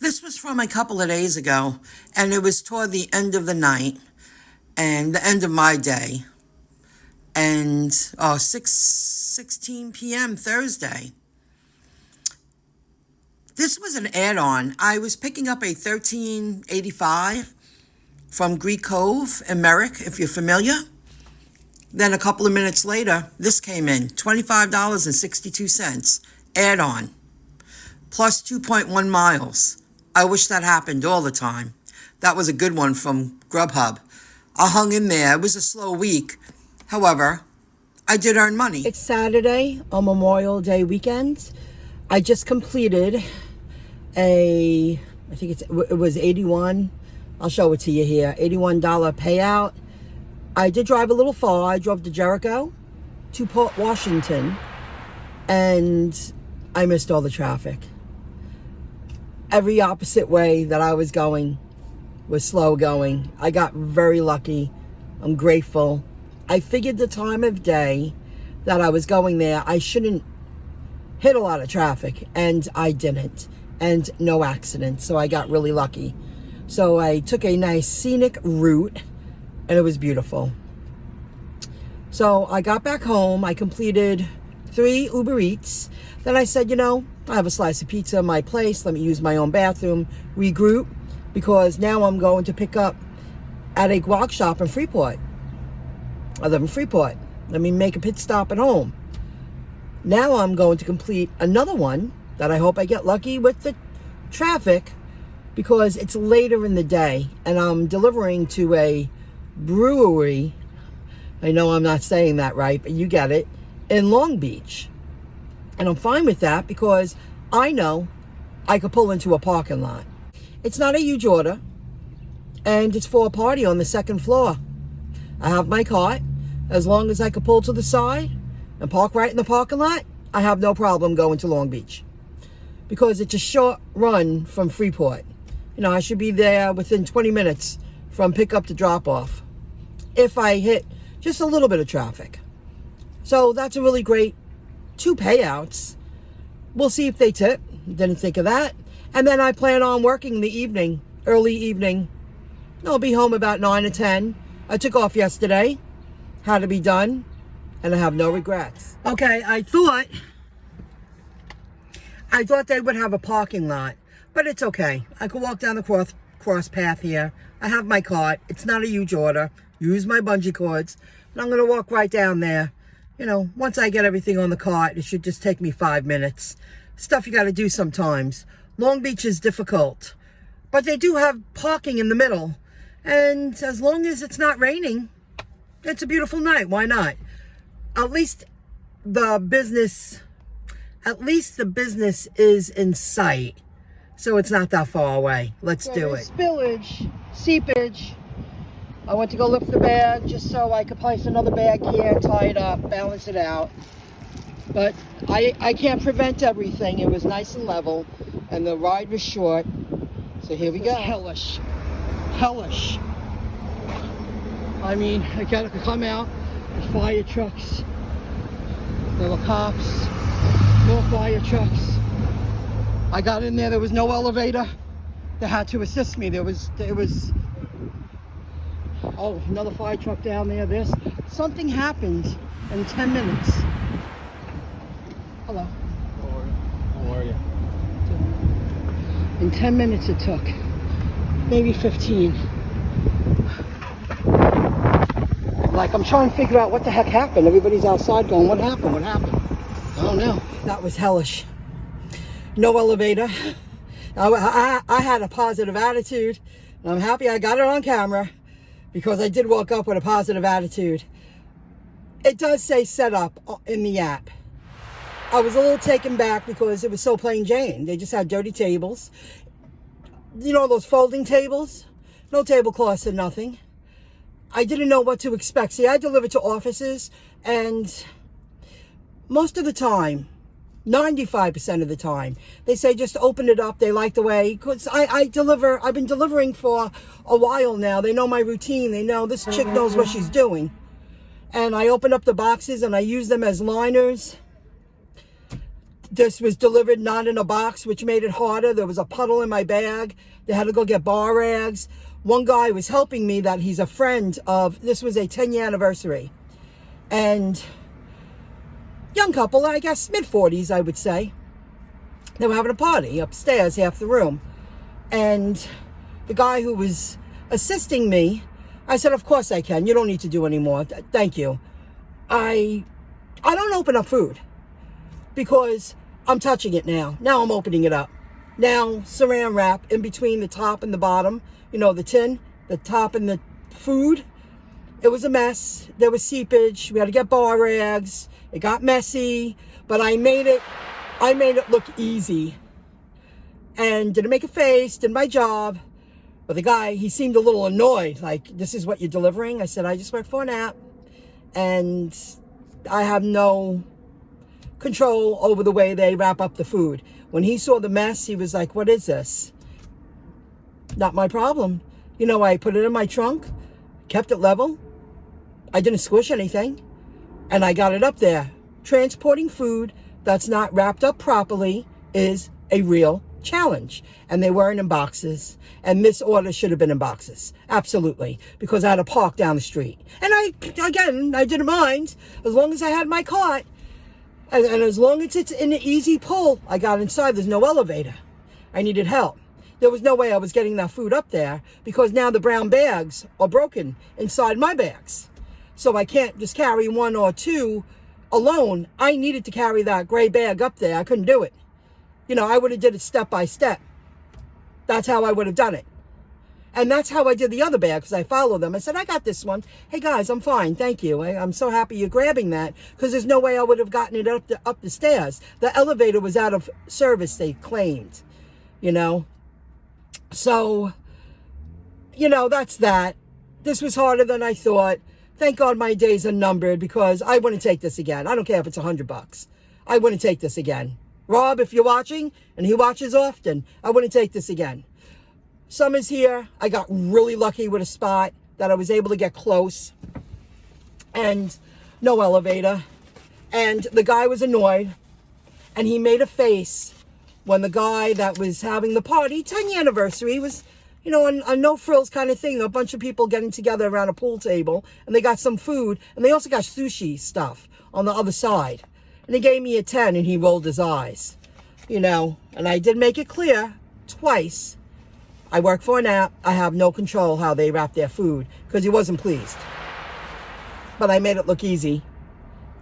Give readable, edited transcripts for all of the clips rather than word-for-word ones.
This was from a couple of days ago, and it was toward the end of the night and the end of my day, and 6:16 p.m. Thursday. This was an add-on. I was picking up a 1385 from Greek Cove in Merrick, if you're familiar. Then a couple of minutes later, this came in, $25.62, add-on, plus 2.1 miles. I wish that happened all the time. That was a good one from Grubhub. I hung in there. It was a slow week. However, I did earn money. It's Saturday on Memorial Day weekend. I just completed it was 81. I'll show it to you here. $81 payout. I did drive a little far. I drove to Jericho, to Port Washington, and I missed all the traffic. Every opposite way that I was going was slow going. I got very lucky. I'm grateful. I figured the time of day that I was going there, I shouldn't hit a lot of traffic, and I didn't, and no accidents, so I got really lucky. So I took a nice scenic route, and it was beautiful. So I got back home. I completed 3 Uber Eats. Then I said, I have a slice of pizza in my place. Let me use my own bathroom, regroup, because now I'm going to pick up at a guac shop in Freeport. I live in Freeport. Let me make a pit stop at home. Now I'm going to complete another one that I hope I get lucky with the traffic, because it's later in the day and I'm delivering to a brewery. I know I'm not saying that right, but you get it, in Long Beach. And I'm fine with that because I know I could pull into a parking lot. It's not a huge order, and it's for a party on the 2nd floor. I have my cart. As long as I could pull to the side and park right in the parking lot, I have no problem going to Long Beach, because it's a short run from Freeport. I should be there within 20 minutes from pickup to drop off if I hit just a little bit of traffic. So that's a really great 2 payouts. We'll see if they tip. Didn't think of that. And then I plan on working the evening, early evening. I'll be home about 9 or 10. I took off yesterday. Had to be done. And I have no regrets. Okay, I thought they would have a parking lot, but it's okay. I could walk down the cross path here. I have my cart. It's not a huge order. Use my bungee cords. And I'm going to walk right down there. Once I get everything on the cart, it should just take me 5 minutes. Stuff you got to do sometimes. Long Beach is difficult, but they do have parking in the middle. And as long as it's not raining, it's a beautiful night. Why not? At least the business is in sight. So it's not that far away. Let's do it. Spillage, seepage. I went to go lift the bag just so I could place another bag here, tie it up, balance it out. But I can't prevent everything. It was nice and level, and the ride was short. So here we go. Hellish. I mean, I gotta come out. The fire trucks, there were cops, more fire trucks. I got in there was no elevator. They had to assist me. There was another fire truck down there. Something happened in 10 minutes. Hello. How are you? In 10 minutes it took. Maybe 15. Like, I'm trying to figure out what the heck happened. Everybody's outside going, what happened? I don't know. That was hellish. No elevator. I had a positive attitude, and I'm happy I got it on camera, because I did walk up with a positive attitude. It does say set up in the app. I was a little taken back because it was so plain Jane. They just had dirty tables. Those folding tables? No tablecloths and nothing. I didn't know what to expect. See, I deliver to offices, and most of the time, 95% of the time, they say just open it up. They like the way, because I've been delivering for a while now. They know my routine. They know this chick knows what she's doing. And I open up the boxes and I use them as liners. This was delivered not in a box, which made it harder. There was a puddle in my bag. They had to go get bar rags. One guy was helping me that he's a friend of, this was a 10-year anniversary. And young couple, I guess mid-40s, I would say. They were having a party upstairs, half the room. And the guy who was assisting me, I said, of course I can. You don't need to do any more. Thank you. I don't open up food because I'm touching it now. Now I'm opening it up. Now saran wrap in between the top and the bottom, the tin, the top and the food. It was a mess. There was seepage. We had to get bar rags. It got messy, but I made it look easy and didn't make a face, did my job. But the guy, he seemed a little annoyed. Like, this is what you're delivering? I said, I just work for an app and I have no control over the way they wrap up the food. When he saw the mess, he was like, what is this? Not my problem. I put it in my trunk, kept it level. I didn't squish anything. And I got it up there. Transporting food that's not wrapped up properly is a real challenge. And they weren't in boxes. And this order should have been in boxes. Absolutely. Because I had to park down the street. And I didn't mind. As long as I had my cart. And as long as it's in an easy pull, I got inside. There's no elevator. I needed help. There was no way I was getting that food up there because now the brown bags are broken inside my bags. So I can't just carry one or two alone. I needed to carry that gray bag up there. I couldn't do it. I would have did it step by step. That's how I would have done it. And that's how I did the other bag because I followed them. I said, I got this one. Hey, guys, I'm fine. Thank you. I'm so happy you're grabbing that because there's no way I would have gotten it up the stairs. The elevator was out of service, they claimed, So, that's that. This was harder than I thought. Thank God my days are numbered because I wouldn't take this again. I don't care if it's $100. I wouldn't take this again. Rob, if you're watching, and he watches often, I wouldn't take this again. Summer's here. I got really lucky with a spot that I was able to get close and no elevator. And the guy was annoyed and he made a face when the guy that was having the party, 10-year anniversary, was, a no frills kind of thing. A bunch of people getting together around a pool table and they got some food and they also got sushi stuff on the other side. And he gave me a 10 and he rolled his eyes, and I did make it clear twice. I work for an app. I have no control how they wrap their food because he wasn't pleased. But I made it look easy.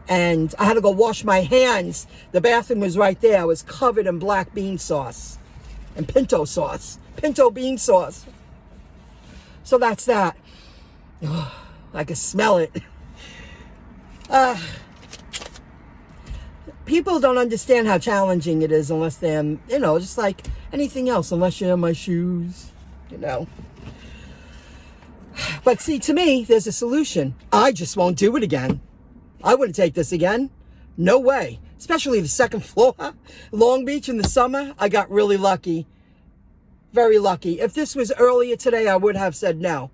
And I had to go wash my hands. The bathroom was right there. I was covered in black bean sauce and pinto bean sauce. So that's that. Oh, I can smell it. People don't understand how challenging it is unless they're, just like anything else, unless you're in my shoes, But see, to me, there's a solution. I just won't do it again. I wouldn't take this again. No way. Especially the second floor. Long Beach in the summer, I got really lucky. Very lucky. If this was earlier today, I would have said no.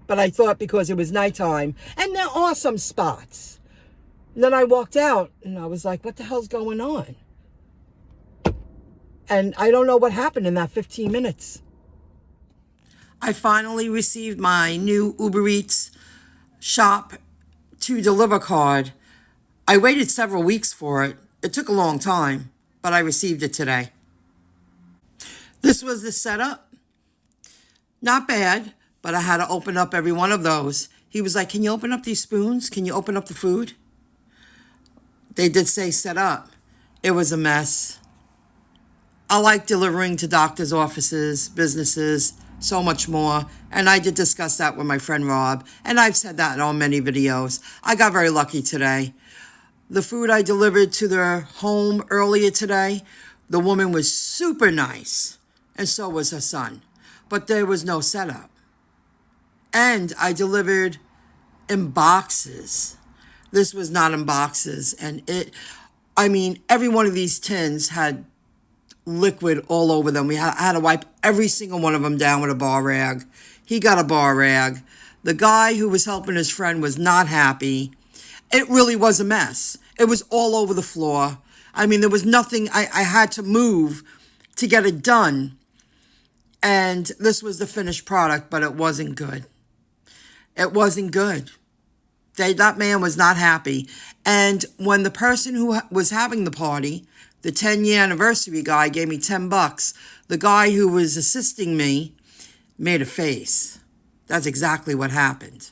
But I thought because it was nighttime. And there are some spots. And then I walked out and I was like, what the hell's going on? And I don't know what happened in that 15 minutes. I finally received my new Uber Eats Shop to Deliver card. I waited several weeks for it. It took a long time, but I received it today. This was the setup. Not bad, but I had to open up every one of those. He was like, can you open up these spoons? Can you open up the food? They did say set up. It was a mess. I like delivering to doctors' offices, businesses, so much more. And I did discuss that with my friend Rob. And I've said that in all many videos. I got very lucky today. The food I delivered to their home earlier today, the woman was super nice. And so was her son. But there was no setup. And I delivered in boxes. This was not in boxes. And every one of these tins had liquid all over them. I had to wipe every single one of them down with a bar rag. He got a bar rag. The guy who was helping his friend was not happy. It really was a mess. It was all over the floor. I mean, there was nothing, I had to move to get it done. And this was the finished product, but it wasn't good. It wasn't good. That man was not happy. And when the person who was having the party, the 10-year anniversary guy, gave me $10, the guy who was assisting me made a face. That's exactly what happened.